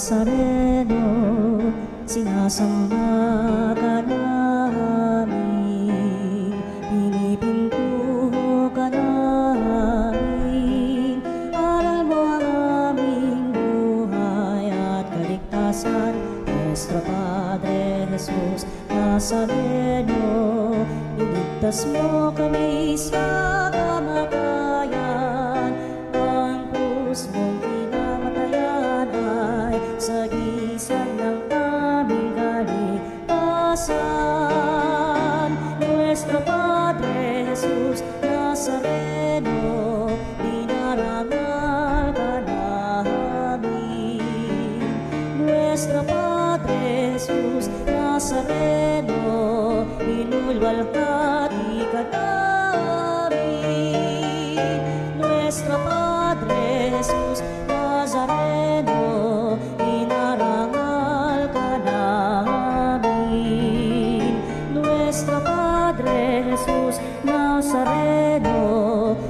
Nazareno, sinasamba ka namin, pinipinto ka namin. Aral mo ang aming buhay at kaligtasan, Nuestro Padre Jesus Nazareno, iligtas mo kami sa kamatayan. Ang krus mong pinamatayan ay sagisag ng aming kaligtasan. Nuestro Padre Jesus Nazareno, dinarangal ka namin. Nuestro Padre Jesus Nazareno, inulwalhati ka namin. Nuestro Padre Jesus Nazareno, inarangal ka namin. Nuestro Padre Jesus Nazareno,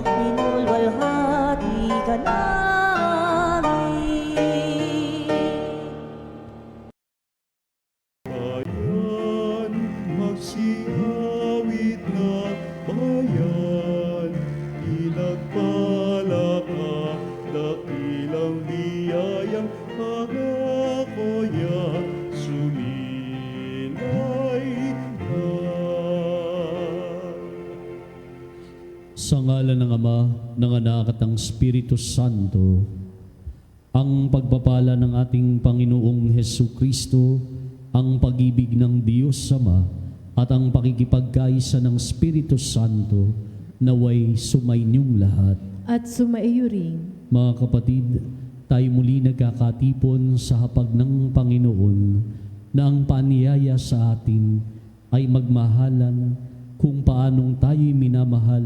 inulwalhati ka namin. Bayan, magsiawit na bayan, pinagpala ka, dakilang biyayang pangakoya, suminay ka. Sa ngalan ng Ama, ng Anak at ng Espiritu Santo, ang pagpapala ng ating Panginoong Hesukristo, ang pag-ibig ng Diyos Ama, at ang pakikipagkaisa ng Espiritu Santo, naway sumainyong lahat. At sumaiyo rin. Mga kapatid, tayo muli nagkakatipon sa hapag ng Panginoon na ang paanyaya sa atin ay magmahalan kung paanong tayo'y minamahal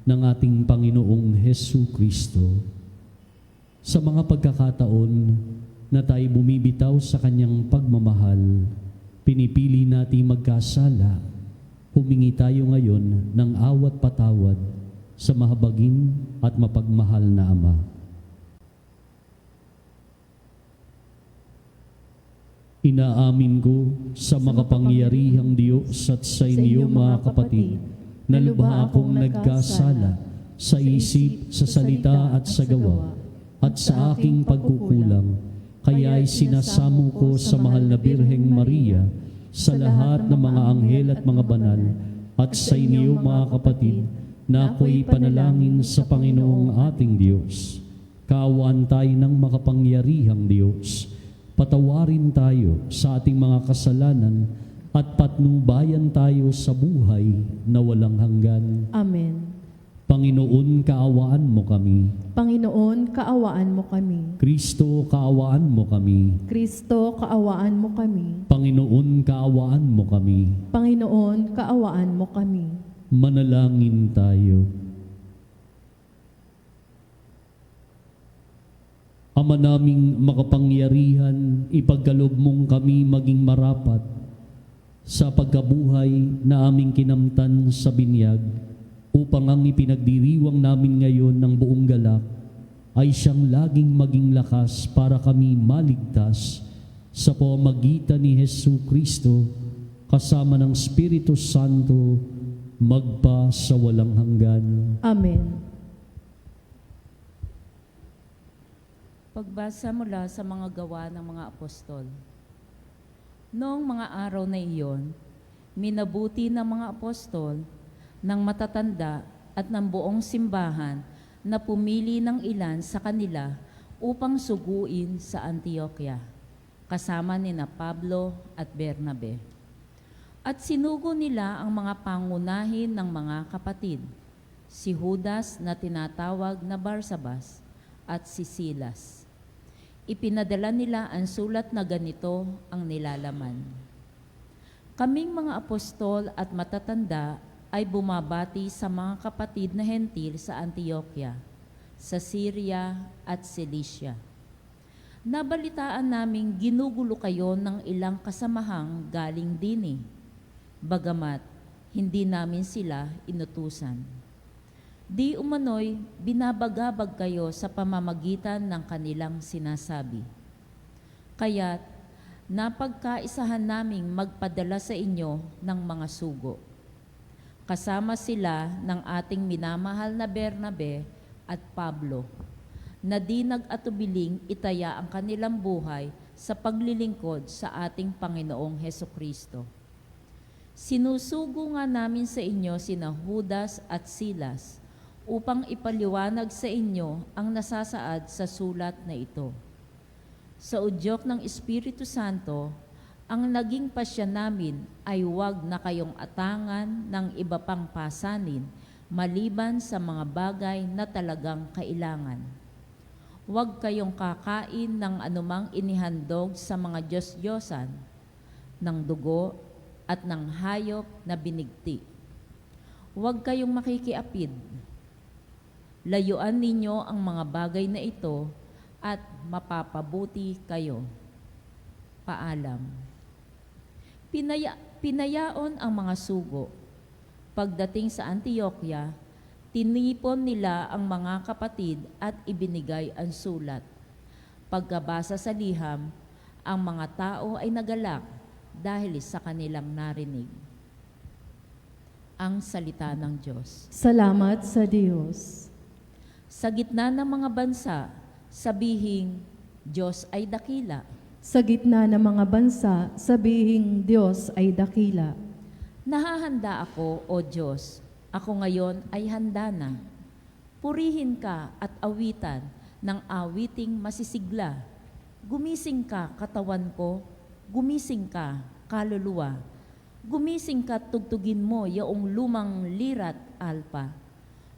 ng ating Panginoong Hesukristo. Sa mga pagkakataon na tayo bumibitaw sa Kanyang pagmamahal, pinipili natin magkasala, humingi tayo ngayon ng awat patawad sa mahabagin at mapagmahal na Ama. Inaamin ko sa makapangyarihang Diyos at sa inyo mga kapatid, na lubha akong nagkasala sa isip, sa salita at sa gawa, at sa aking pagkukulang. Kaya'y sinasamo ko sa mahal na Birheng Maria, sa lahat ng mga anghel at mga banal, at sa inyo mga kapatid, na ako'y panalangin sa Panginoong ating Diyos. Kaawaan tayo ng makapangyarihang Diyos. Patawarin tayo sa ating mga kasalanan at patnubayan tayo sa buhay na walang hanggan. Amen. Panginoon, kaawaan mo kami. Panginoon, kaawaan mo kami. Kristo, kaawaan mo kami. Kristo, kaawaan mo kami. Panginoon, kaawaan mo kami. Panginoon, kaawaan mo kami. Manalangin tayo. Ama naming makapangyarihan, ipagkaloob mong kami maging marapat sa pagkabuhay na aming kinamtan sa binyag, upang ang ipinagdiriwang namin ngayon ng buong galak ay siyang laging maging lakas para kami maligtas sa pamamagitan ni Hesukristo, kasama ng Espiritu Santo, magpa sa walang hanggan. Amen. Pagbasa mula sa mga gawa ng mga apostol. Noong mga araw na iyon, minabuti ng mga apostol, ng matatanda at ng buong simbahan na pumili ng ilan sa kanila upang suguin sa Antioquia, kasama nina Pablo at Bernabe. At sinugo nila ang mga pangunahin ng mga kapatid, si Judas na tinatawag na Barsabas at si Silas. Ipinadala nila ang sulat na ganito ang nilalaman. Kaming mga apostol at matatanda ay bumabati sa mga kapatid na hentil sa Antioquia, sa Syria at Cilicia. Nabalitaan naming ginugulo kayo ng ilang kasamahang galing dini, bagamat hindi namin sila inutusan. Di umano'y binabagabag kayo sa pamamagitan ng kanilang sinasabi. Kaya't napagkaisahan naming magpadala sa inyo ng mga sugo. Kasama sila ng ating minamahal na Bernabe at Pablo, na di nag-atubiling itaya ang kanilang buhay sa paglilingkod sa ating Panginoong Hesukristo. Sinusugo nga namin sa inyo sina Judas at Silas upang ipaliwanag sa inyo ang nasasaad sa sulat na ito. Sa udyok ng Espiritu Santo, ang naging pasya namin ay huwag na kayong atangan ng iba pang pasanin maliban sa mga bagay na talagang kailangan. Huwag kayong kakain ng anumang inihandog sa mga Diyos-Diyosan, ng dugo at ng hayop na binigti. Huwag kayong makikiapid. Layuan ninyo ang mga bagay na ito at mapapabuti kayo. Paalam. Pinayaon ang mga sugo. Pagdating sa Antioquia, tinipon nila ang mga kapatid at ibinigay ang sulat. Pagkabasa sa liham, ang mga tao ay nagalak dahil sa kanilang narinig. Ang salita ng Diyos. Salamat sa Diyos. Sa gitna ng mga bansa, sabihing, Diyos ay dakila. Sa gitna ng mga bansa, sabihing Diyos ay dakila. Nahahanda ako, O Diyos. Ako ngayon ay handa na. Purihin ka at awitan ng awiting masisigla. Gumising ka, katawan ko. Gumising ka, kaluluwa. Gumising ka, tugtugin mo yaong lumang lirat alpa.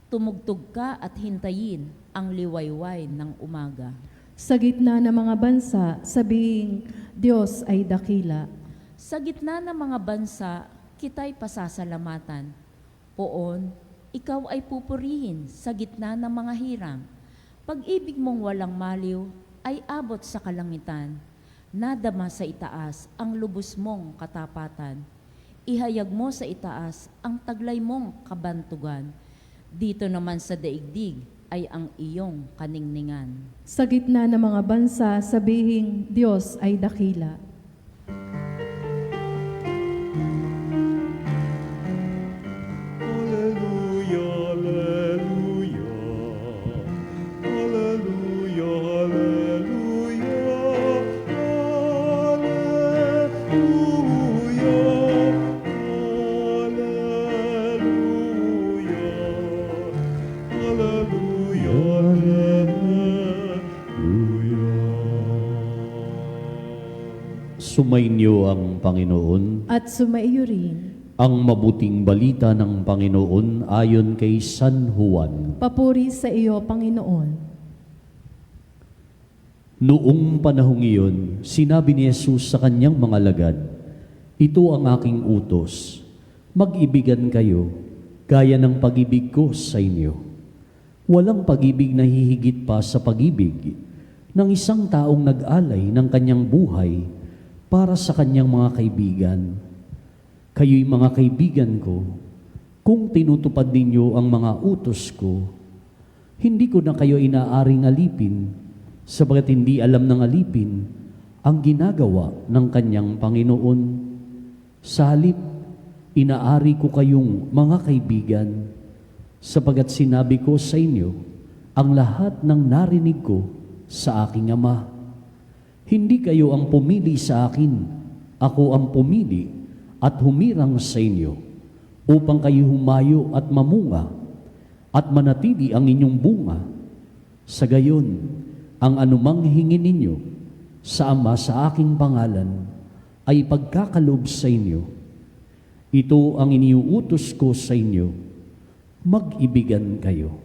Tumugtog ka at hintayin ang liwayway ng umaga. Sa gitna ng mga bansa, sabihing Diyos ay dakila. Sa gitna ng mga bansa, kita'y pasasalamatan. Poon, ikaw ay pupurihin sa gitna ng mga hirang. Pag-ibig mong walang maliw ay abot sa kalangitan. Nadama sa itaas ang lubos mong katapatan. Ihayag mo sa itaas ang taglay mong kabantugan. Dito naman sa daigdig ay ang iyong kaningningan. Sa gitna ng mga bansa, sabihing Diyos ay dakila. Sumainyo ang Panginoon. At sumaiyo rin. Ang mabuting balita ng Panginoon ayon kay San Juan. Papuri sa iyo, Panginoon. Noong panahong iyon, sinabi ni Jesus sa kanyang mga alagad, "Ito ang aking utos, mag-ibigan kayo, gaya ng pag-ibig ko sa inyo. Walang pag-ibig na hihigit pa sa pag-ibig ng isang taong nag-alay ng kanyang buhay para sa kanyang mga kaibigan. Kayo'y mga kaibigan ko, kung tinutupad ninyo ang mga utos ko. Hindi ko na kayo inaaring alipin, sabagat hindi alam ng alipin ang ginagawa ng kanyang Panginoon. Sa halip, inaari ko kayong mga kaibigan, sabagat sinabi ko sa inyo ang lahat ng narinig ko sa aking Ama. Hindi kayo ang pumili sa akin, ako ang pumili at humirang sa inyo, upang kayo humayo at mamunga, at manatili ang inyong bunga. Sa gayon, ang anumang hingin ninyo sa Ama sa aking pangalan ay pagkakalob sa inyo. Ito ang iniuutos ko sa inyo, mag-ibigan kayo."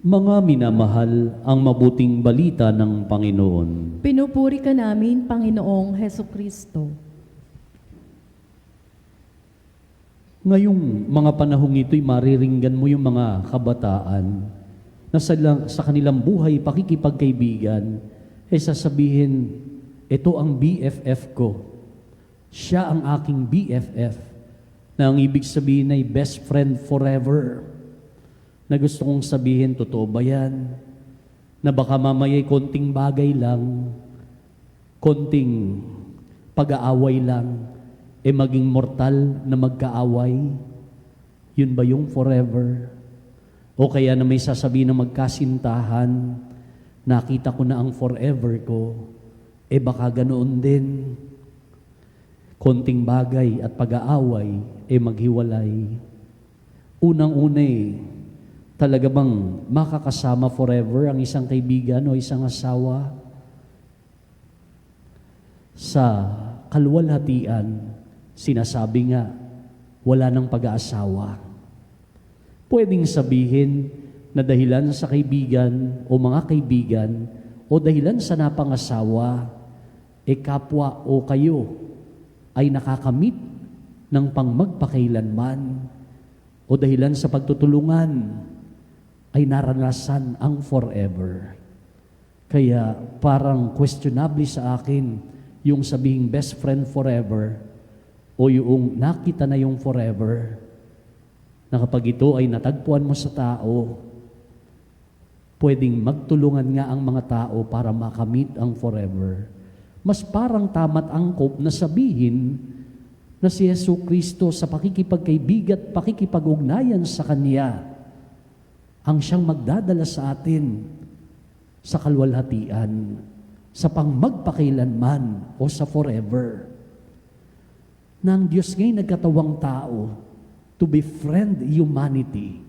Mga minamahal, ang mabuting balita ng Panginoon. Pinupuri ka namin, Panginoong Hesukristo. Ngayong mga panahong ito'y mariringgan mo yung mga kabataan na sa kanilang buhay, pakikipagkaibigan, sasabihin, ito ang BFF ko. Siya ang aking BFF, na ang ibig sabihin ay best friend forever. Na gusto kong sabihin, totoo ba yan? na baka mamaya'y konting bagay lang, konting pag-aaway lang, maging mortal na magkaaway? Yun ba yung forever? O kaya na may sasabihin na magkasintahan, nakita ko na ang forever ko, baka ganoon din. Konting bagay at pag-aaway, maghiwalay. Unang-una talaga bang makakasama forever ang isang kaibigan o isang asawa? Sa kaluwalhatian, sinasabi nga, wala nang pag-aasawa. Pwedeng sabihin na dahilan sa kaibigan o mga kaibigan o dahilan sa napangasawa, kapwa o kayo ay nakakamit ng pangmagpakailanman o dahilan sa pagtutulungan ay naranasan ang forever. Kaya parang questionable sa akin yung sabihing best friend forever o yung nakita na yung forever, na kapag ito ay natagpuan mo sa tao, pwedeng magtulungan nga ang mga tao para makamit ang forever. Mas parang tamat angkop na sabihin na si Jesucristo sa pakikipagkaibigan at pakikipag-ugnayan sa Kanya ang siyang magdadala sa atin sa kaluwalhatian, sa pangmagpakailanman o sa forever. Na ang Diyos ngayon nagkatawang tao to befriend humanity,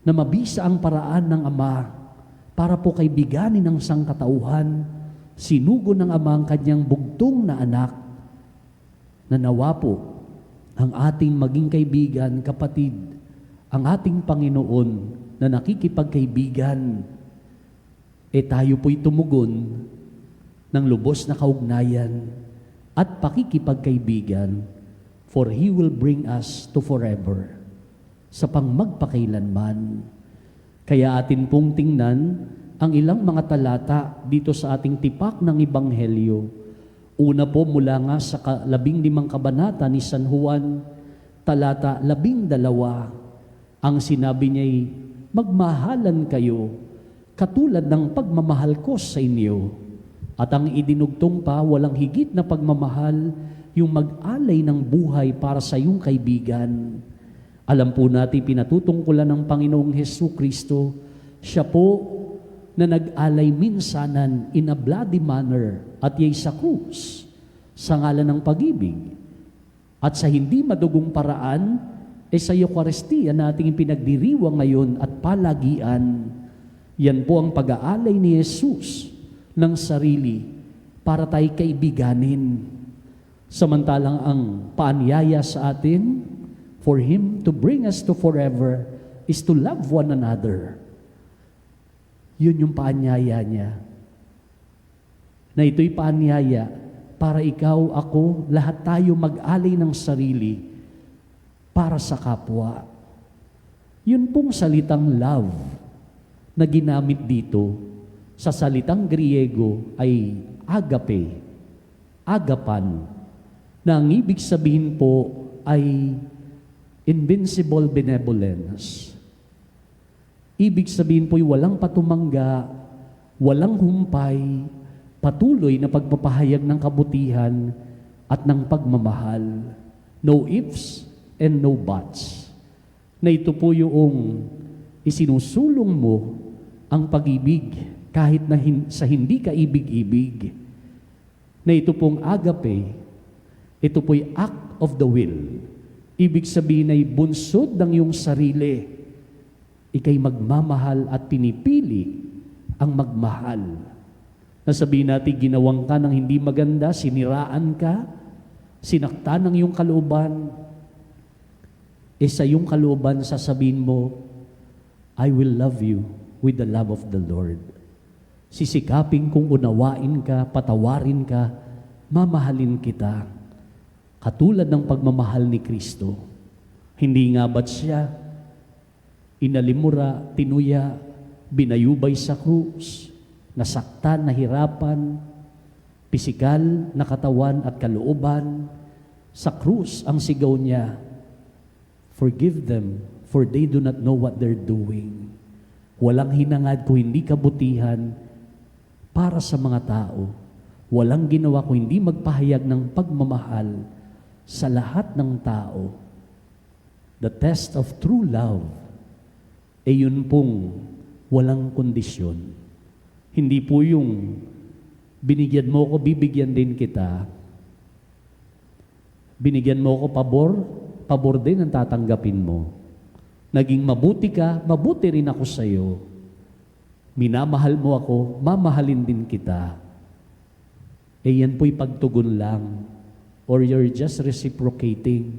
na mabisa ang paraan ng Ama para po kaibiganin ng sangkatauhan, sinugo ng Ama ang kanyang bugtong na anak, na nawa po ang ating maging kaibigan, kapatid, ang ating Panginoon na nakikipagkaibigan, tayo po'y tumugon ng lubos na kaugnayan at pakikipagkaibigan, for He will bring us to forever, sa pangmagpakailanman. Kaya atin pong tingnan ang ilang mga talata dito sa ating tipak ng Ebanghelyo. Una po mula nga sa 15 kabanata ni San Juan, talata 12, ang sinabi niya'y, magmahalan kayo katulad ng pagmamahal ko sa inyo. At ang idinugtong pa, walang higit na pagmamahal, yung mag-alay ng buhay para sa iyong kaibigan. Alam po natin, pinatutungkulan ng Panginoong Jesucristo, siya po na nag-alay minsanan in a bloody manner at yay sa krus, sa ngalan ng pag-ibig. At sa hindi madugong paraan, sa Eucharistia na ating pinagdiriwang ngayon at palagian, yan po ang pag-aalay ni Jesus ng sarili para tayo kaibiganin. Samantalang ang paanyaya sa atin, for Him to bring us to forever, is to love one another. Yun yung paanyaya niya. Na ito'y paanyaya para ikaw, ako, lahat tayo mag-alay ng sarili para sa kapwa. Yun pong salitang love na ginamit dito sa salitang Griego ay agape, agapan, na ang ibig sabihin po ay invincible benevolence. Ibig sabihin po ay walang patumangga, walang humpay, patuloy na pagpapahayag ng kabutihan at ng pagmamahal. No ifs and no buts. Na ito po yung isinusulong mo ang pag-ibig kahit na sa hindi ka ibig-ibig. Na ito pong agape, ito po'y act of the will. Ibig sabihin ay bunsod ng iyong sarili. Ika'y magmamahal at pinipili ang magmahal. Nasabihin natin, ginawang ka ng hindi maganda, siniraan ka, sinaktan ng iyong kalooban. Sa iyong kalooban, sasabihin mo, I will love you with the love of the Lord. Sisikapin kong unawain ka, patawarin ka, mamahalin kita. Katulad ng pagmamahal ni Kristo. Hindi nga ba't siya inalimura, tinuya, binayubay sa krus, nasaktan, nahirapan, pisikal na katawan at kalooban, sa krus ang sigaw niya, forgive them, for they do not know what they're doing. Walang hinangad ko hindi kabutihan para sa mga tao. Walang ginawa ko hindi magpahayag ng pagmamahal sa lahat ng tao. The test of true love ay yun pong walang kondisyon. Hindi po yung binigyan mo ko, bibigyan din kita. Binigyan mo ko pabor, pabor din ang tatanggapin mo. Naging mabuti ka, mabuti rin ako sa iyo. Minamahal mo ako, mamahalin din kita. Yan po'y pagtugon lang, or you're just reciprocating.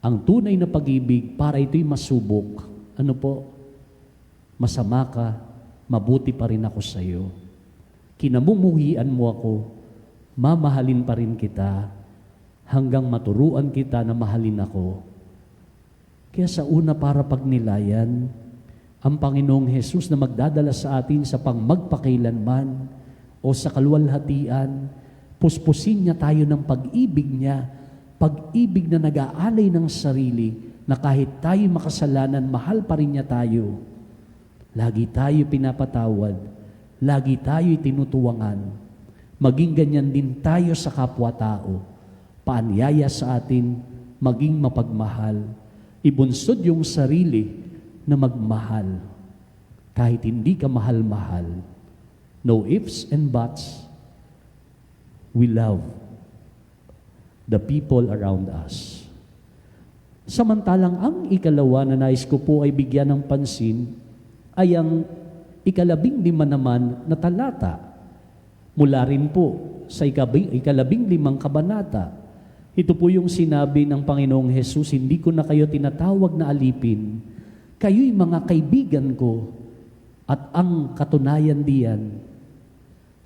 Ang tunay na pag-ibig, para ito'y masubok. Ano po? Masama ka, mabuti pa rin ako sa iyo. Kinamumuhian mo ako, mamahalin pa rin kita, hanggang maturuan kita na mahalin ako. Kaya sa una para pagnilayan, ang Panginoong Hesus na magdadala sa atin sa pangmagpakailanman o sa kaluwalhatian, puspusin niya tayo ng pag-ibig niya, pag-ibig na nag-aalay ng sarili, na kahit tayo makasalanan, mahal pa rin niya tayo. Lagi tayo pinapatawad, lagi tayo tinutuwangan. Maging ganyan din tayo sa kapwa-tao. Paanyaya sa atin, maging mapagmahal. Ibunsod yung sarili na magmahal. Kahit hindi ka mahal-mahal. No ifs and buts. We love the people around us. Samantalang ang ikalawa na nais ko po ay bigyan ng pansin ay ang 15 naman na talata. Mula rin po sa 15 kabanata. Ito po yung sinabi ng Panginoong Hesus, hindi ko na kayo tinatawag na alipin. Kayo'y mga kaibigan ko, at ang katunayan diyan,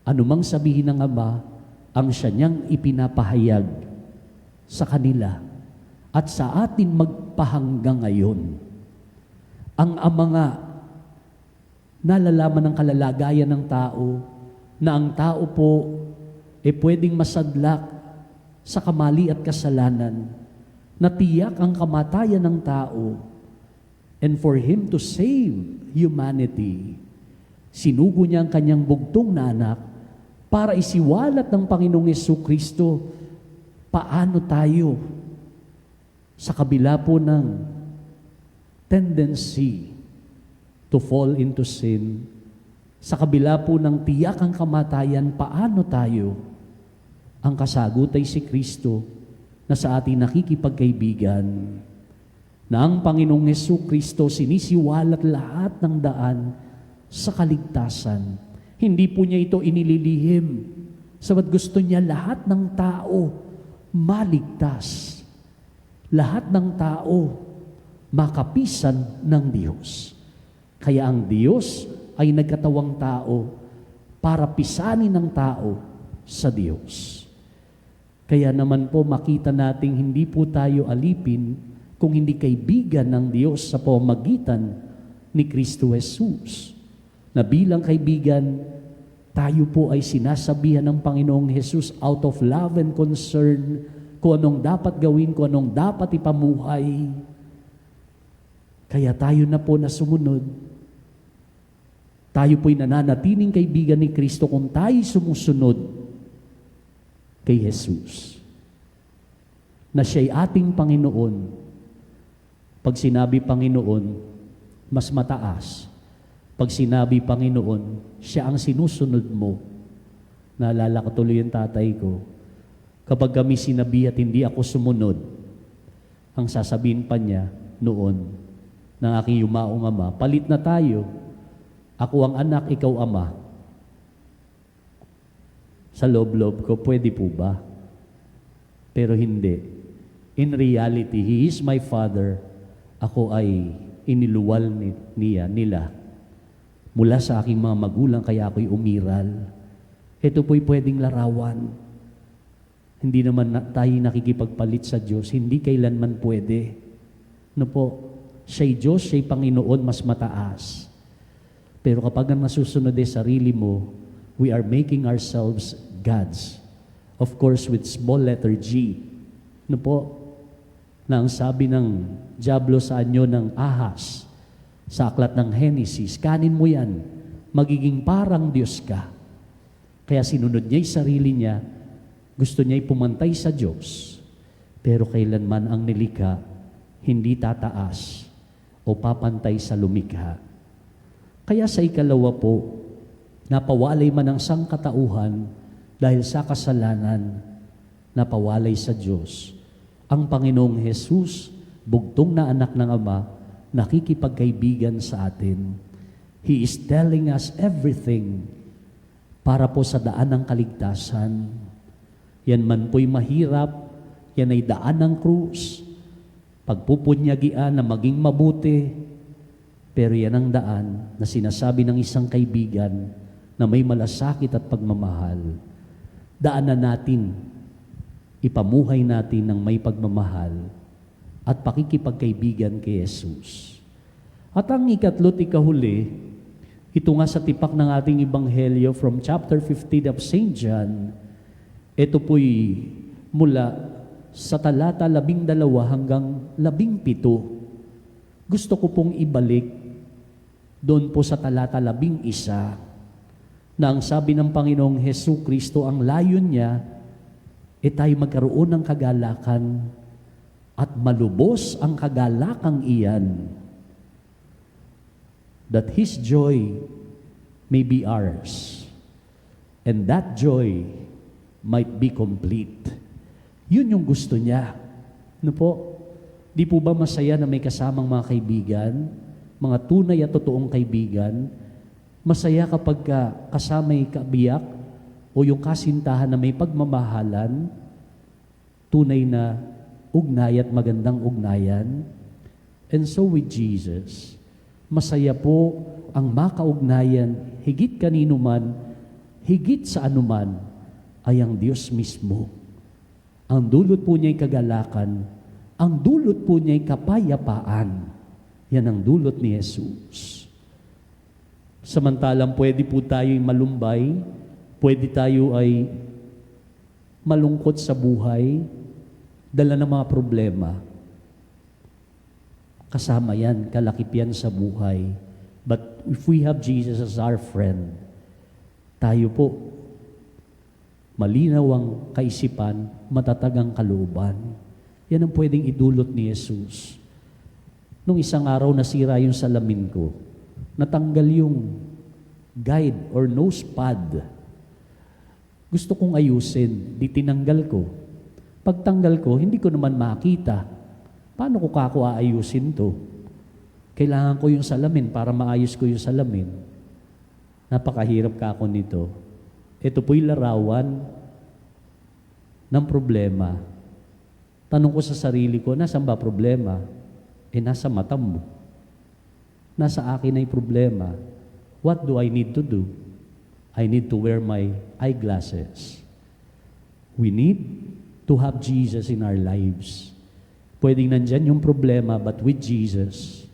anumang sabihin ng Ama, ang siya niyang ipinapahayag sa kanila at sa atin magpahanggang ngayon. Ang Ama nga, nalalaman ng kalalagayan ng tao, na ang tao po pwedeng masadlak sa kamali at kasalanan, na tiyak ang kamatayan ng tao, and for Him to save humanity, sinugo niya ang kanyang bugtong na anak para isiwalat ng Panginoong Jesucristo paano tayo sa kabila po ng tendency to fall into sin, sa kabila po ng tiyak ang kamatayan, paano tayo. Ang kasagot ay si Kristo na sa atin nakikipagkaibigan, na ang Panginoong Jesucristo sinisiwalat lahat ng daan sa kaligtasan. Hindi po niya ito inililihim, sabat gusto niya lahat ng tao maligtas. Lahat ng tao makapisan ng Diyos. Kaya ang Diyos ay nagkatawang tao para pisanin ng tao sa Diyos. Kaya naman po makita nating hindi po tayo alipin kung hindi kaibigan ng Diyos sa pamamagitan ni Kristo Jesus. Na bilang kaibigan, tayo po ay sinasabihan ng Panginoong Jesus out of love and concern kung anong dapat gawin, kung anong dapat ipamuhay. Kaya tayo na po na sumunod. Tayo po'y nananatiling kaibigan ni Kristo kung tayo sumusunod kay Jesus, na siya'y ating Panginoon. Pag sinabi Panginoon, mas mataas. Pag sinabi Panginoon, siya ang sinusunod mo. Naalala ko tuloy yung tatay ko. Kapag kami sinabi at hindi ako sumunod, ang sasabihin pa niya noon ng aking yumaong ama, palit na tayo. Ako ang anak, ikaw ama. Sa loob-loob ko, pwede po ba? Pero hindi. In reality, He is my Father. Ako ay iniluwal nila mula sa aking mga magulang, kaya ako'y umiral. Ito po'y pwedeng larawan. Hindi naman tayo nakikipagpalit sa Diyos. Hindi kailanman pwede. Ano po? Siya'y Diyos, siya'y Panginoon, mas mataas. Pero kapag ang nasusunod ay sarili mo, we are making ourselves gods. Of course, with small letter G. Na ang sabi ng dyablo sa anyo ng Ahas, Sa aklat ng Genesis, kanin mo yan, magiging parang Diyos ka. Kaya sinunod niya yung sarili niya, gusto niya pumantay sa Diyos. Pero kailanman ang nilikha, hindi tataas o papantay sa lumikha. Kaya sa ikalawa po, napawalay man ang sangkatauhan dahil sa kasalanan, napawalay sa Diyos. Ang Panginoong Jesus, bugtong na anak ng Ama, nakikipagkaibigan sa atin. He is telling us everything para po sa daan ng kaligtasan. Yan man po'y mahirap, yan ay daan ng krus. Pagpupunyagian na maging mabuti, pero yan ang daan na sinasabi ng isang kaibigan na may malasakit at pagmamahal. Daanan natin, ipamuhay natin ng may pagmamahal at pakikipagkaibigan kay Jesus. At ang ikatlo't ikahuli, ito nga sa tipak ng ating Ebanghelyo from chapter 15 of St. John, ito po'y mula sa talata 12 hanggang 17. Gusto ko pong ibalik doon po sa talata 11 na ang sabi ng Panginoong Jesucristo, ang layon niya, tayo magkaroon ng kagalakan at malubos ang kagalakang iyan, that His joy may be ours, and that joy might be complete. Yun yung gusto niya. Ano po? Di po ba masaya na may kasamang mga kaibigan, mga tunay at totoong kaibigan? Masaya kapag kasama'y kabiyak o yung kasintahan na may pagmamahalan, tunay na ugnay at magandang ugnayan. And so with Jesus, masaya po ang makaugnayan, higit kanino man, higit sa anuman, ay ang Diyos mismo. Ang dulot po niya'y kagalakan, ang dulot po niya'y kapayapaan. Yan ang dulot ni Jesus. Samantalang pwede po tayo'y malumbay, pwede tayo ay malungkot sa buhay, dala ng mga problema. Kasama yan, kalakip yan sa buhay. But if we have Jesus as our friend, tayo po, malinaw ang kaisipan, matatag ang kalooban. Yan ang pwedeng idulot ni Jesus. Nung isang araw nasira yung salamin ko, natanggal yung guide or nose pad. Gusto kong ayusin, di tinanggal ko. Pagtanggal ko, hindi ko naman makita. Paano ko kako aayusin to? Kailangan ko yung salamin para maayos ko yung salamin. Napakahirap kako nito. Ito po'y larawan ng problema. Tanong ko sa sarili ko, nasaan ba problema? Nasa mata mo. Nasa akin ay problema. What do I need to do? I need to wear my eyeglasses. We need to have Jesus in our lives. Pwedeng nandyan yung problema, but with Jesus,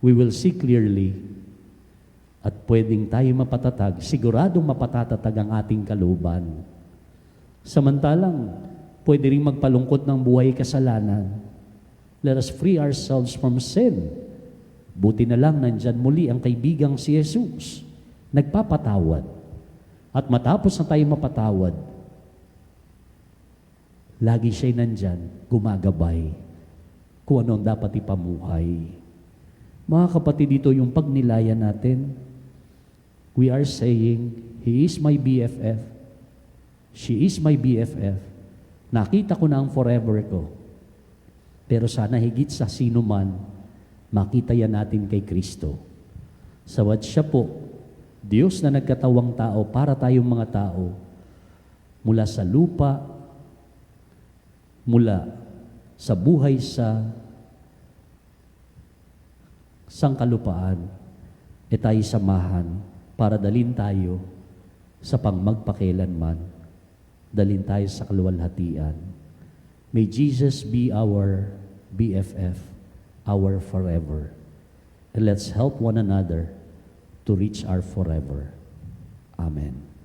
we will see clearly at pwedeng tayo mapatatag, siguradong mapatatatag ang ating kalooban. Samantalang, pwede rin magpalungkot ng buhay kasalanan. Let us free ourselves from sin. Buti na lang nandyan muli ang kaibigang si Jesus, nagpapatawad. At matapos na tayo mapatawad, lagi siya'y nandyan, gumagabay kung ano ang dapat ipamuhay. Mga kapatid, dito yung pagnilayan natin. We are saying, He is my BFF. She is my BFF. Nakita ko na ang forever ko. Pero sana higit sa sino man, makita yan natin kay Kristo. Sawat siya po, Diyos na nagkatawang tao para tayong mga tao, mula sa lupa, mula sa buhay sa sangkalupaan, tayo samahan para dalhin tayo sa pangmagpakailanman, dalhin tayo sa kaluwalhatian. May Jesus be our BFF, our forever. And let's help one another to reach our forever. Amen.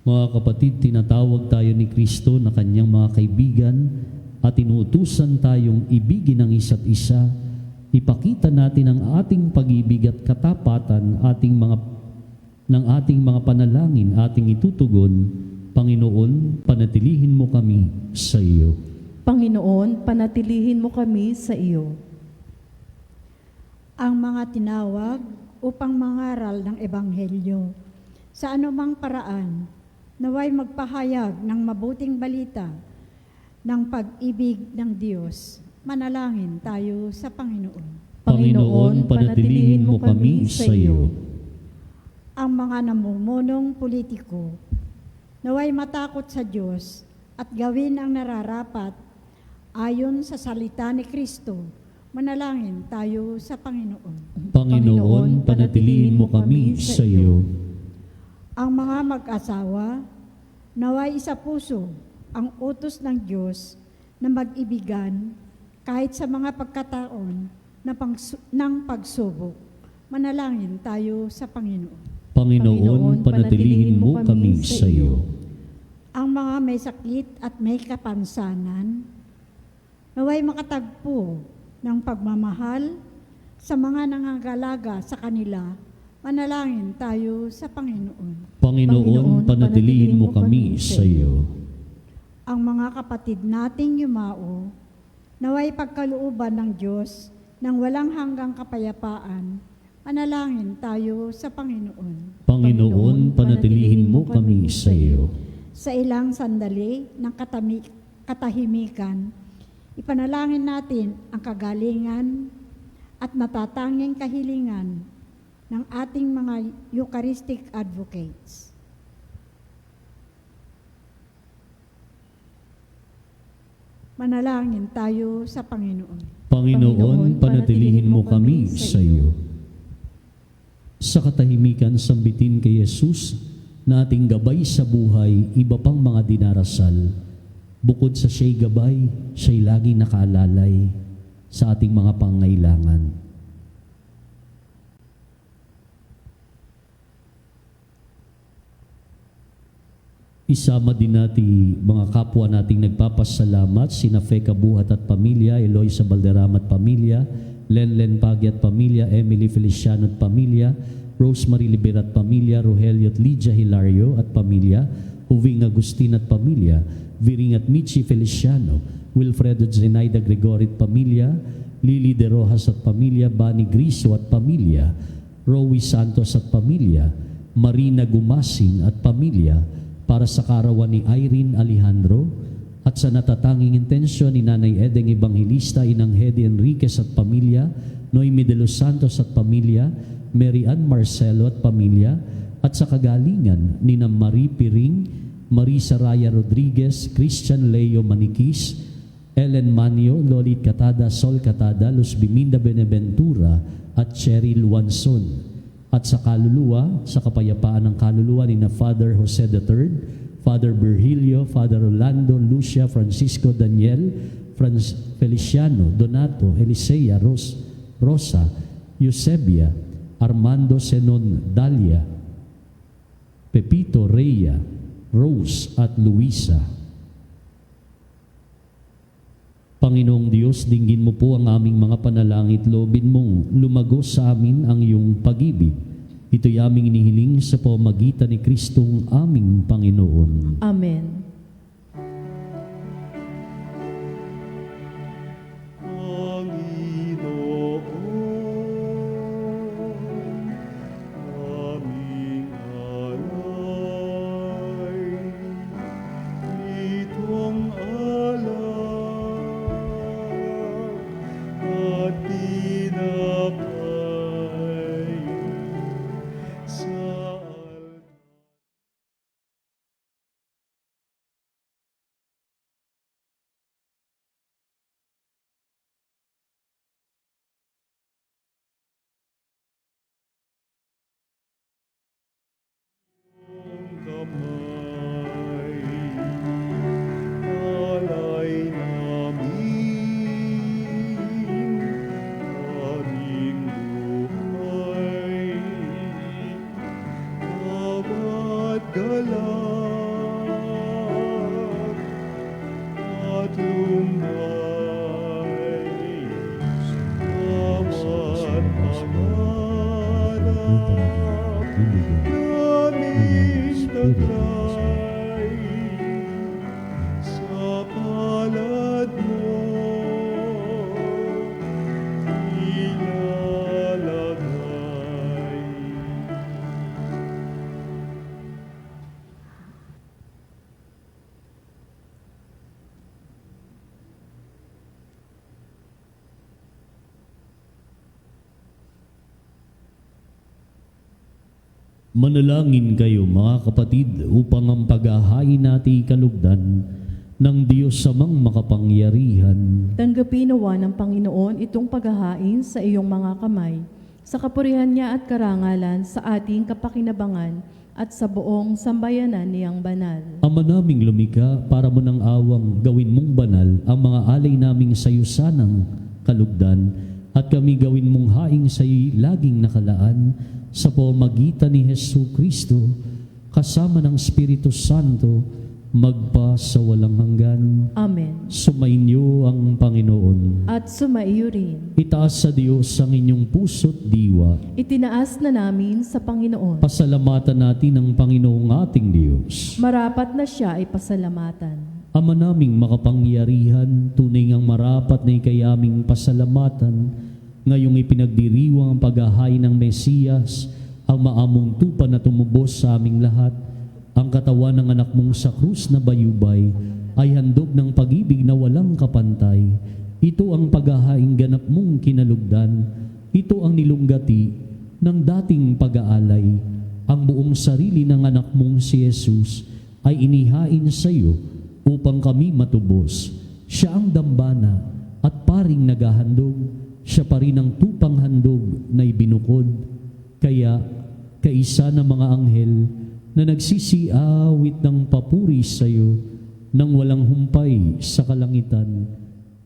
Mga kapatid, tinatawag tayo ni Kristo na kanyang mga kaibigan at inuutusan tayong ibigin ang isa't isa. Ipakita natin ang ating pag-ibig at katapatan ng ating mga panalangin, ating itutugon. Panginoon, panatilihin mo kami sa iyo. Panginoon, panatilihin mo kami sa iyo. Ang mga tinawag upang mangaral ng Ebanghelyo sa anumang paraan, naway magpahayag ng mabuting balita ng pag-ibig ng Diyos. Manalangin tayo sa Panginoon. Panginoon, panatilihin mo kami sa iyo. Ang mga namumunong politiko, naway matakot sa Diyos at gawin ang nararapat ayon sa salita ni Kristo. Manalangin tayo sa Panginoon. Panginoon, panatilihin mo kami sa iyo. Ang mga mag-asawa, naway isa puso ang utos ng Diyos na mag-ibigan kahit sa mga pagkataon ng pagsubok. Manalangin tayo sa Panginoon. Panginoon, panatilihin mo kami sa iyo. Ang mga may sakit at may kapansanan, naway makatagpo ng pagmamahal sa mga nangangalaga sa kanila. Manalangin tayo sa Panginoon. Panginoon, panatilihin mo kami sa iyo. Ang mga kapatid nating yumao, naway pagkalooban ng Diyos ng walang hanggang kapayapaan. Manalangin tayo sa Panginoon. Panginoon, panatilihin mo kami sa iyo. Sa ilang sandali ng katahimikan, ipanalangin natin ang kagalingan at natatanging kahilingan ng ating mga Eucharistic advocates. Manalangin tayo sa Panginoon. Panginoon, panatilihin mo kami sa iyo. Sa katahimikan, sambitin kay Jesus na ating gabay sa buhay, iba pang mga dinarasal. Bukod sa siya'y gabay, siya'y laging nakaalalay sa ating mga pangailangan. Isama din natin mga kapwa nating nagpapasalamat, sina Feka Buhat at pamilya, Eloisa Balderrama at pamilya, Lenlen Pagi at pamilya, Emily Feliciano at pamilya, Rosemary Libera at pamilya, Rogelio at Lydia Hilario at pamilya, Huving Agustin at pamilya, Viring at Michi Feliciano, Wilfredo Zenaida Gregory at pamilya, Lily De Rojas at pamilya, Bani Griso at pamilya, Rowie Santos at pamilya, Marina Gumasing at pamilya, para sa karawan ni Irene Alejandro at sa natatanging intensyon ni Nanay Edeng Evangelista, Inang Hedy Enriquez at pamilya, Noemi de los Santos at pamilya, Mary Ann Marcelo at pamilya, at sa kagalingan ni Marie Piring, Marisa Raya Rodriguez, Christian Leo Maniquis, Ellen Manio, Lolit Catada, Sol Catada, Luz Biminda Beneventura at Cheryl Wanson. At sa kaluluwa, sa kapayapaan ng kaluluwa ni na Father Jose III, Father Virgilio, Father Rolando, Lucia, Francisco Daniel, Feliciano, Donato, Elisea, Rosa, Eusebia, Armando Senon, Dalia, Pepito, Rhea, Rose at Luisa. Panginoong Diyos, dinggin mo po ang aming mga panalangin, loobin mong lumagos sa amin ang iyong pag-ibig. Ito'y aming inihiling sa pamamagitan ni Kristong aming Panginoon. Amen. Gala namin tagay sa palad mo ilalagay. Manalangin kayo mga kapatid upang ang paghahain natin kalugdan ng Diyos samang makapangyarihan. Tanggapin nawa ng Panginoon itong paghahain sa iyong mga kamay, sa kapurihan niya at karangalan sa ating kapakinabangan at sa buong sambayanan niyang banal. Ama naming lumika, para mo ng awang gawin mong banal ang mga alay naming sayusanang kalugdan, at kami gawin mong haing sa iyo'y laging nakalaan sa pamamagitan ni Hesu Kristo, kasama ng Espiritu Santo, magpa sa walang hanggan. Amen. Sumainyo ang Panginoon. At sumaiyo rin. Itaas sa Diyos ang inyong puso't diwa. Itinaas na namin sa Panginoon. Pasalamatan natin ang Panginoong ating Diyos. Marapat na siya ay pasalamatan. Ama naming makapangyarihan, tunay ngang marapat na ikayaming pasalamatan, ngayong ipinagdiriwang ang paghahain ng Mesiyas, ang maamong tupa na tumubos sa aming lahat, ang katawan ng anak mong sa krus na bayubay, ay handog ng pag-ibig na walang kapantay. Ito ang paghahaing ganap mong kinalugdan, ito ang nilunggati ng dating pag-aalay. Ang buong sarili ng anak mong si Jesus ay inihain sa iyo upang kami matubos. Siya ang dambana at paring naghahandog, siya pa rin ang tupang handog na ibinukod. Kaya, kaisa ng mga anghel na nagsisiawit ng papuri sa iyo nang walang humpay sa kalangitan,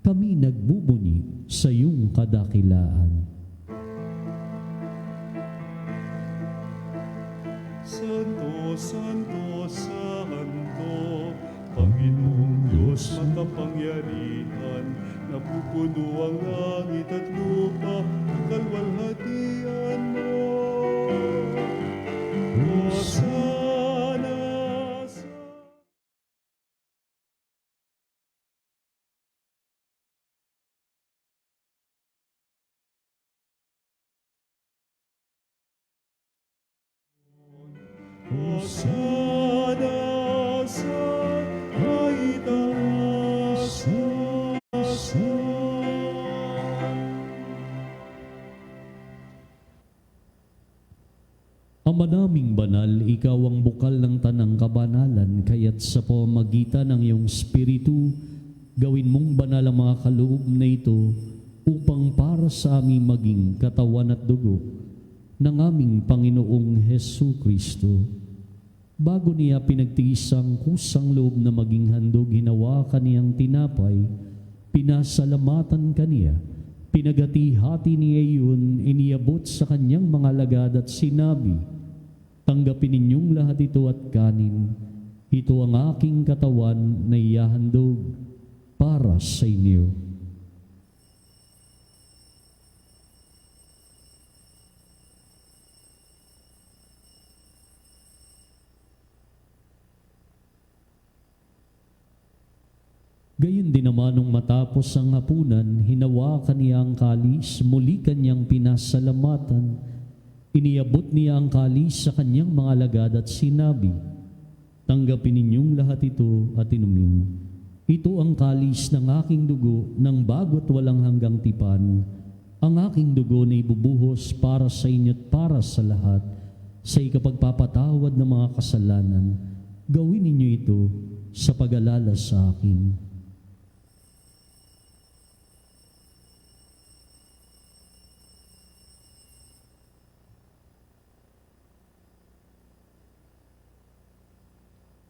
kami nagbubuni sa iyong kadakilaan. Santo, Santo, Santo, Panginoong Diyos makapangyarihan, napupuno ang langit at lupa, kalwalhatian mo. Hosana sa Hosana sa kaitaasan. Ama naming banal, ikaw ang bukal ng tanang kabanalan, kaya't sa pamamagitan ng iyong Espiritu, gawin mong banal ang mga kaloob na ito upang para sa aming maging katawan at dugo ng aming Panginoong Hesu Kristo. Bago niya pinagtiis ang kusang loob na maging handog, hinawakan niyang tinapay, pinasalamatan kaniya, pinagati-hati niya iyon, iniabot sa kanyang mga alagad at sinabi, tanggapin ninyong lahat ito at kanin. Ito ang aking katawan na iyahandog para sa inyo. Gayon din naman nung matapos ang hapunan, hinawakan niya ang kalis, muli kanyang pinasalamatan. Iniabot niya ang kalis sa kanyang mga alagad at sinabi, tanggapin ninyong lahat ito at inumin. Ito ang kalis ng aking dugo ng bago't walang hanggang tipan. Ang aking dugo na ibubuhos para sa inyo at para sa lahat, sa ikapagpapatawad ng mga kasalanan. Gawin ninyo ito sa pag-alala sa akin.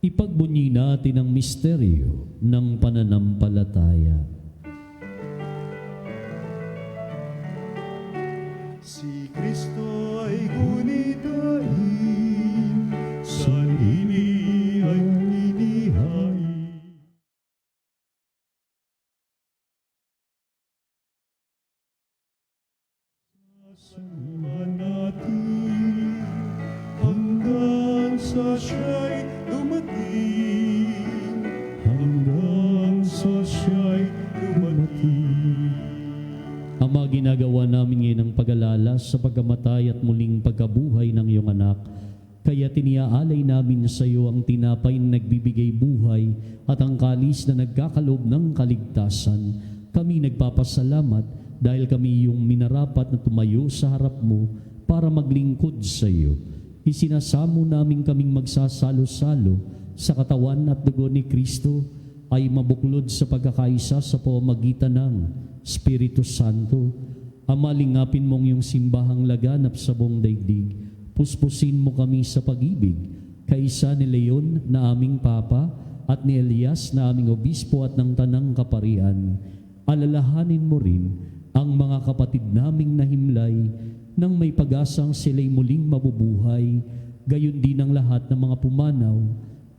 Ipagbunyi natin ang misteryo ng pananampalataya. Si Kristo ay gunitain, sarili ay inihain. Sasama natin sa siya'y dumating, hanggang sa siya'y dumating. Ama, ginagawa namin ngayon ang pag-alala sa pagkamatay at muling pagkabuhay ng iyong anak. Kaya tiniaalay namin sa iyo ang tinapay na nagbibigay buhay at ang kalis na nagkakaloob ng kaligtasan. Kami nagpapasalamat dahil kami iyong minarapat na tumayo sa harap mo para maglingkod sa iyo. Isinasamo namin kaming magsasalo-salo sa katawan at dugo ni Kristo ay mabuklod sa pagkakaisa sa pamamagitan ng Espiritu Santo. Ama, lingapin mong iyong simbahang laganap sa buong daigdig. Puspusin mo kami sa pag-ibig, kaisa ni Leon na aming Papa at ni Elias na aming Obispo at ng Tanang Kaparian. Alalahanin mo rin ang mga kapatid naming nahimlay nang may pag-asang sila'y muling mabubuhay, gayon din ang lahat ng mga pumanaw.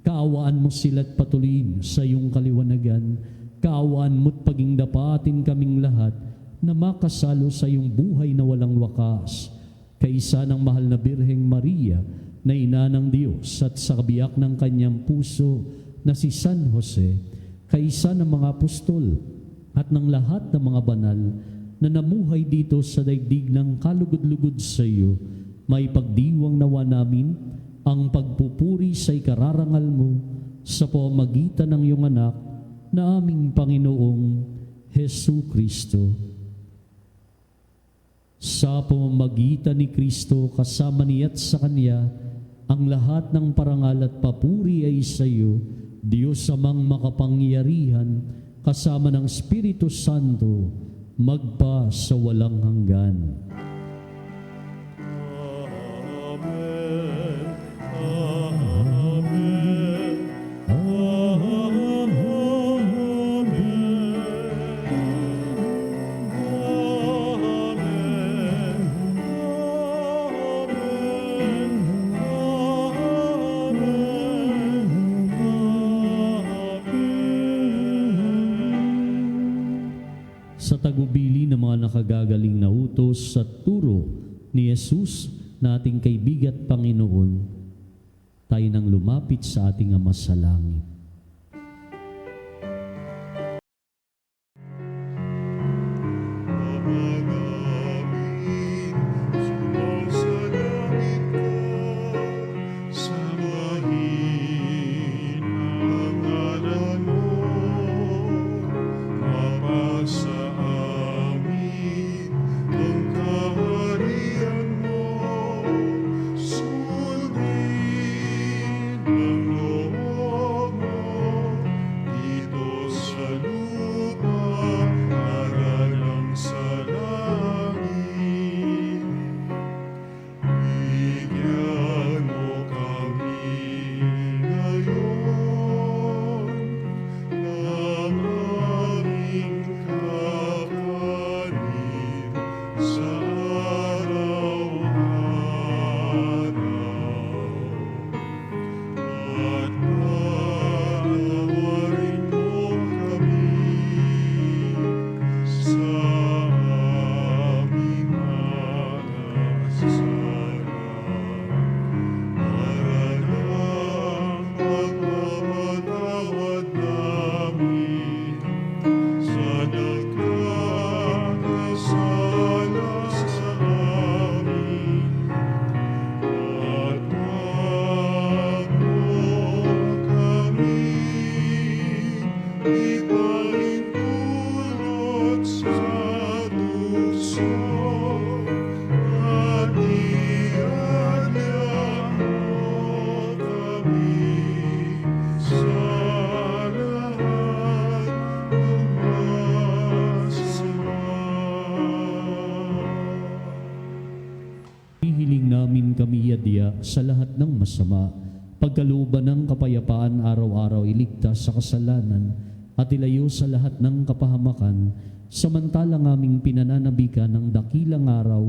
Kaawaan mo sila't patuloyin sa iyong kaliwanagan. Kaawaan mo't paging dapatin kaming lahat na makasalo sa iyong buhay na walang wakas. Kaisa ng mahal na Birheng Maria na ina ng Diyos at sa kabiyak ng kanyang puso na si San Jose, kaisa ng mga apostol at ng lahat ng mga banal na namuhay dito sa daigdig ng kalugod-lugod sa iyo, may pagdiwang nawa namin ang pagpupuri sa ikararangal mo sa pamamagitan ng iyong anak na aming Panginoong Hesu Kristo. Sa pamamagitan ni Kristo, kasama niya at sa Kanya, ang lahat ng parangal at papuri ay sa iyo, Diyos amang makapangyarihan, kasama ng Espiritu Santo, magpa sa walang hanggan. Amen. Amen. Amen. Sa tagubili ng mga nakagagaling na utos at turo ni Jesus na ating kaibigan at Panginoon, tayo nang lumapit sa ating Ama sa langit. Hihiling namin kami yadya sa lahat ng masama, pagkalooban ng kapayapaan araw-araw iligtas sa kasalanan at ilayo sa lahat ng kapahamakan, samantalang aming pinananabikan ng dakilang araw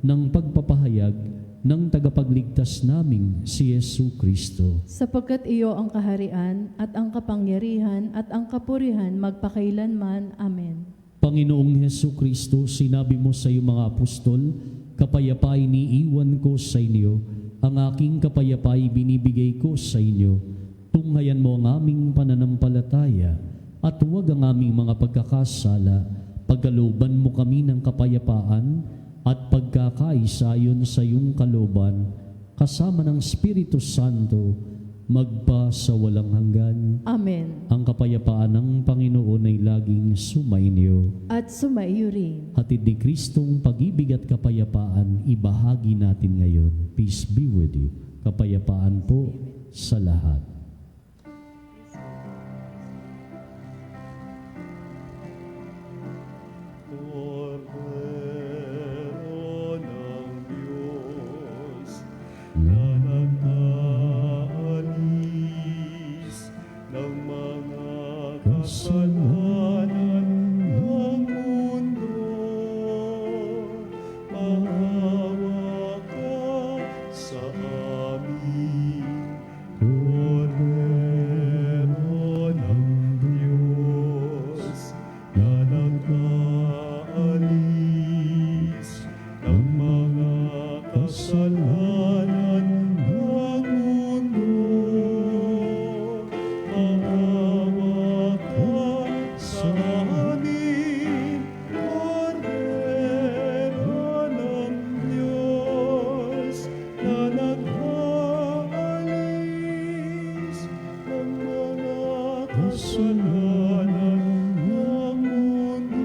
ng pagpapahayag ng tagapagligtas naming si Yesu Kristo. Sapagkat iyo ang kaharian at ang kapangyarihan at ang kapurihan magpakailanman. Amen. Panginoong Hesu Kristo, sinabi mo sa iyong mga apostol, kapayapaan iniiwan ko sa inyo, ang aking kapayapa'y binibigay ko sa inyo. Tunghayan mo ang aming pananampalataya at huwag ang aming mga pagkakasala. Pagkalooban mo kami ng kapayapaan at pagkakaisa ayon sa iyong kalooban, kasama ng Espiritu Santo, magpa sa walang hanggan. Amen. Ang kapayapaan ng Panginoon ay laging sumainyo. At sumaiyo rin. Hatid ni Kristong pag-ibig at kapayapaan, ibahagi natin ngayon. Peace be with you. Kapayapaan po sa lahat. Cordero ng Diyos, na nag-aalis ng mga kasalanan ng mundo, maawa ka sa amin. Cordero ng Diyos, na nag-aalis ng mga kasalanan ng mundo, maawa ka sa amin. Cordero ng Diyos, na nag-aalis ng mga kasalanan ng mundo,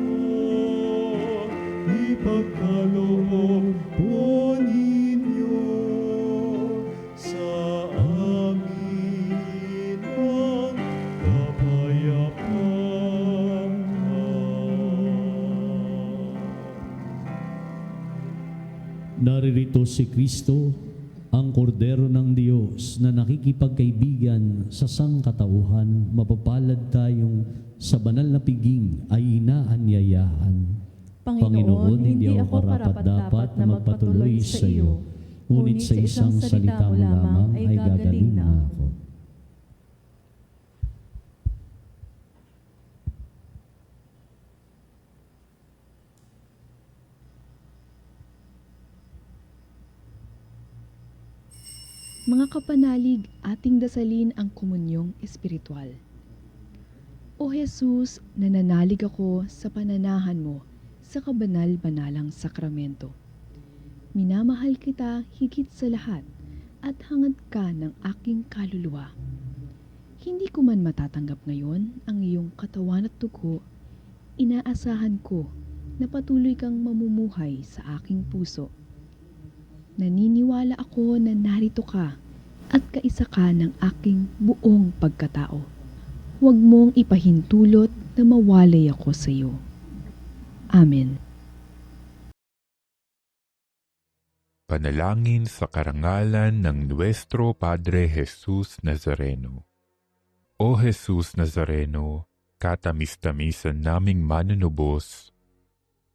ipagkaloob po ninyo sa amin ang kapayapaan. Naririto si Kristo, ang Kordero ng Diyos na nakikipagkaibigan sa sangkatauhan. Mapapalad tayong sa banal na piging ay inaanyayahan. Panginoon, hindi ako karapat-dapat na magpatuloy sa iyo, ngunit sa isang salita mo lamang ay gagaling na ako. Mga kapanalig, ating dasalin ang komunyong espiritual. O Jesus, nananalig ako sa pananahan mo sa kabanal-banalang sakramento. Minamahal kita higit sa lahat at hangad ka ng aking kaluluwa. Hindi ko man matatanggap ngayon ang iyong katawan at dugo, inaasahan ko na patuloy kang mamumuhay sa aking puso. Naniniwala ako na narito ka at kaisa ka ng aking buong pagkatao. Huwag mong ipahintulot na mawalay ako sa iyo. Amen. Panalangin sa karangalan ng Nuestro Padre Jesus Nazareno. O Jesus Nazareno, katamis-tamisan naming manunubos,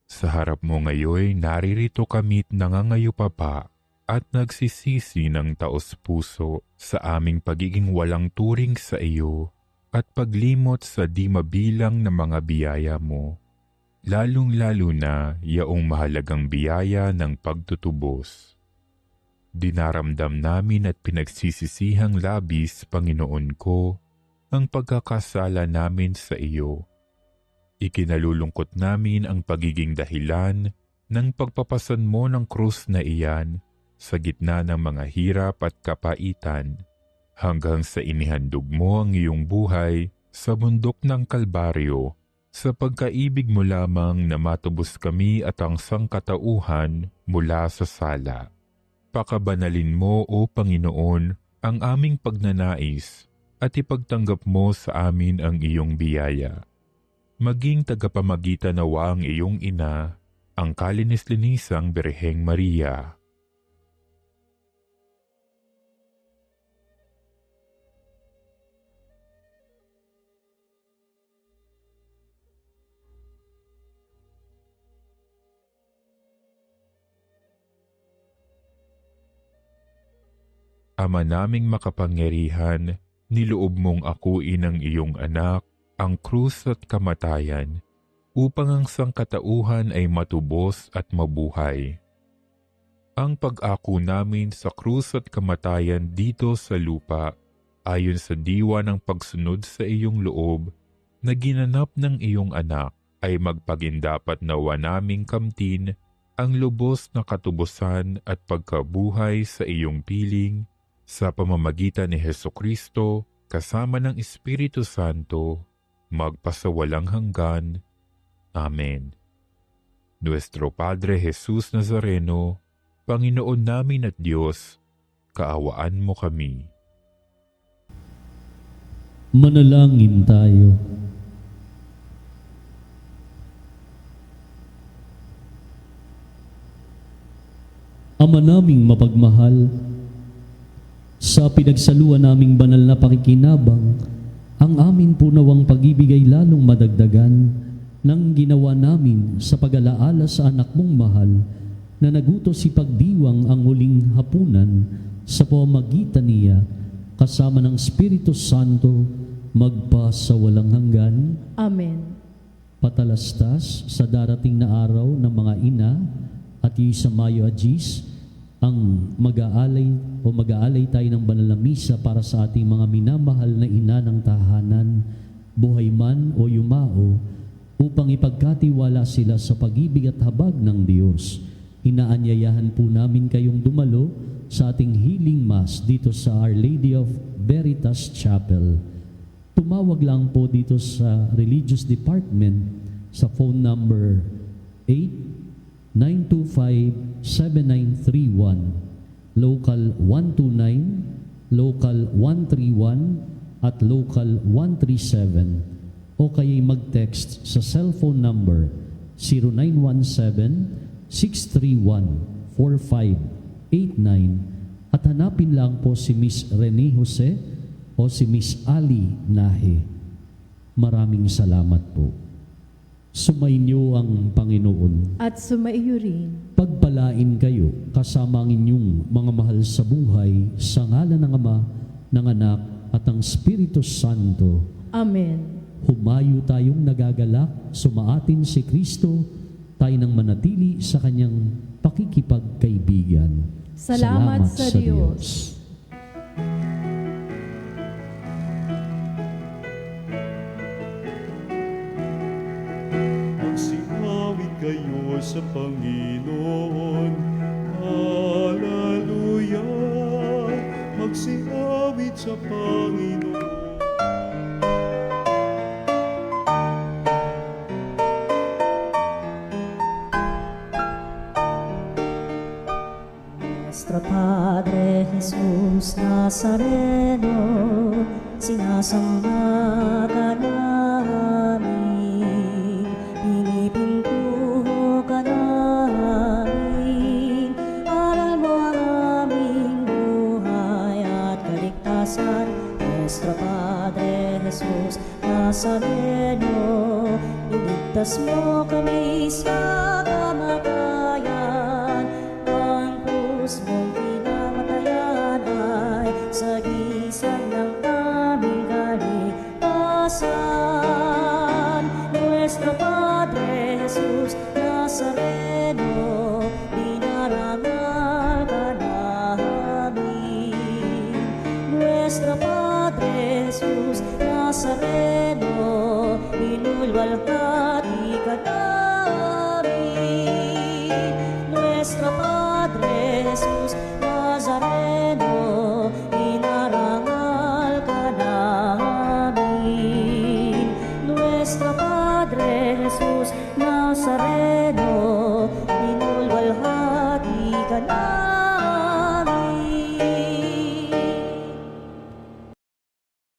sa harap mo ngayon naririto kami't nangangayupapa at nagsisisi ng taos-puso sa aming pagiging walang turing sa iyo at paglimot sa di mabilang na mga biyaya mo, lalong-lalo na yaong mahalagang biyaya ng pagtutubos. Dinaramdam namin at pinagsisisihang labis, Panginoon ko, ang pagkakasala namin sa iyo. Ikinalulungkot namin ang pagiging dahilan ng pagpapasan mo ng krus na iyan sa gitna ng mga hirap at kapaitan, hanggang sa inihandog mo ang iyong buhay sa bundok ng Kalbaryo, sa pagkaibig mo lamang na matubos kami at ang sangkatauhan mula sa sala. Pakabanalin mo, O Panginoon, ang aming pagnanais at ipagtanggap mo sa amin ang iyong biyaya. Maging tagapamagitan nawa ang iyong ina, ang kalinis-linisang Birheng Maria. Ama naming makapangyarihan, niloob mong akuin ang iyong anak, ang krus at kamatayan, upang ang sangkatauhan ay matubos at mabuhay. ang pag-ako namin sa krus at kamatayan dito sa lupa, ayon sa diwa ng pagsunod sa iyong loob, na ginanap ng iyong anak, ay magpagindapat nawa naming kamtin ang lubos na katubusan at pagkabuhay sa iyong piling, sa pamamagitan ni Hesukristo, kasama ng Espiritu Santo, magpasawalang hanggan. Amen. Nuestro Padre Jesus Nazareno, Panginoon namin at Diyos, kaawaan mo kami. Manalangin tayo. Ama naming mapagmahal, sa pinagsaluan naming banal na pakikinabang, ang amin po nawang pag-ibig ay lalong madagdagan ng ginawa namin sa pag-alaala sa anak mong mahal na nagutos si pagdiwang ang huling hapunan sa pamamagitan niya kasama ng Espiritu Santo magpa sa walang hanggan. Amen. Patalastas sa darating na araw ng mga ina at sa Mayo Agis, ang mag-aalay tayo ng banal na misa para sa ating mga minamahal na ina ng tahanan, buhay man o yumao, upang ipagkatiwala sila sa pag-ibig at habag ng Diyos. Inaanyayahan po namin kayong dumalo sa ating healing mass dito sa Our Lady of Veritas Chapel. Tumawag lang po dito sa Religious Department sa phone number 8-925-7931, local 129, local 131, at local 137. O kaya'y mag-text sa cellphone number 0917-631-4589 at hanapin lang po si Miss Rene Jose o si Miss Ali Nahe. Maraming salamat po. Sumainyo ang Panginoon. At sumaiyo rin. Pagpalain kayo kasama ang inyong mga mahal sa buhay sa ngalan ng Ama, ng Anak at ng Espiritu Santo. Amen. Humayo tayong nagagalak, sumaatin si Kristo, tayo nang manatili sa kanyang pakikipagkaibigan. Salamat sa Diyos. Magsiawit kayo sa Panginoon. Hallelujah! Magsiawit sa Panginoon. Nuestro Padre Jesus Nazareno, sinasamba ka namin, pinipintuho ka namin, aral mo ang aming buhay at kaligtasan. Nuestro Padre Jesus Nazareno, iligtas mo kami sa kamatayan, ang krus mong pinamatayan ay sagisag ng aming kaligtasan. Nuestro Padre Jesus Nazareno, dinarangal ka namin. Nuestro Padre Jesus Nazareno, inulwalhati ka namin. Nuestro Padre Jesus Nazareno, inarangal ka namin. Nuestro Padre Jesus Nazareno,